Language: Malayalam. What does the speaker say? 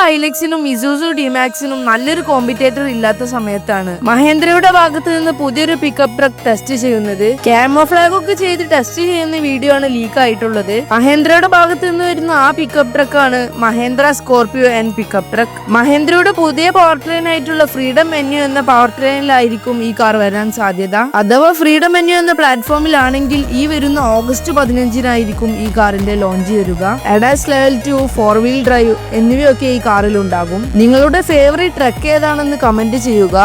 ഹൈലക്സിനും ഇസൂസു ഡിമാക്സിനും നല്ലൊരു കോമ്പറ്റേറ്റർ ഇല്ലാത്ത സമയത്താണ് മഹേന്ദ്രയുടെ ഭാഗത്ത് നിന്ന് പുതിയൊരു പിക്കപ്പ് ട്രക്ക് ടെസ്റ്റ് ചെയ്യുന്നത്. ക്യാമോഫ്ലാഗ് ഒക്കെ ചെയ്ത് ടെസ്റ്റ് ചെയ്യുന്ന വീഡിയോ ആണ് ലീക്ക് ആയിട്ടുള്ളത്. മഹേന്ദ്രയുടെ ഭാഗത്ത് നിന്ന് വരുന്ന ആ പിക്കപ്പ് ട്രക്കാണ് Mahindra Scorpio N pickup truck. മഹേന്ദ്രയുടെ പുതിയ പവർ ട്രെയിൻ ആയിട്ടുള്ള ഫ്രീഡം മെന്യു എന്ന പവർ ട്രെയിനിലായിരിക്കും ഈ കാർ വരാൻ സാധ്യത. അഥവാ ഫ്രീഡം മെന്യു എന്ന പ്ലാറ്റ്ഫോമിലാണെങ്കിൽ ഈ വരുന്ന ഓഗസ്റ്റ് 15-നായിരിക്കും ഈ കാറിന്റെ ലോഞ്ച് വരിക. എഡാസ് ലെവൽ 2, 4 വീൽ ഡ്രൈവ് എന്നിവയൊക്കെ ഈ കാറിൽ ഉണ്ടാകും. നിങ്ങളുടെ ഫേവറേറ്റ് ട്രക്ക് ഏതാണെന്ന് കമന്റ് ചെയ്യുക.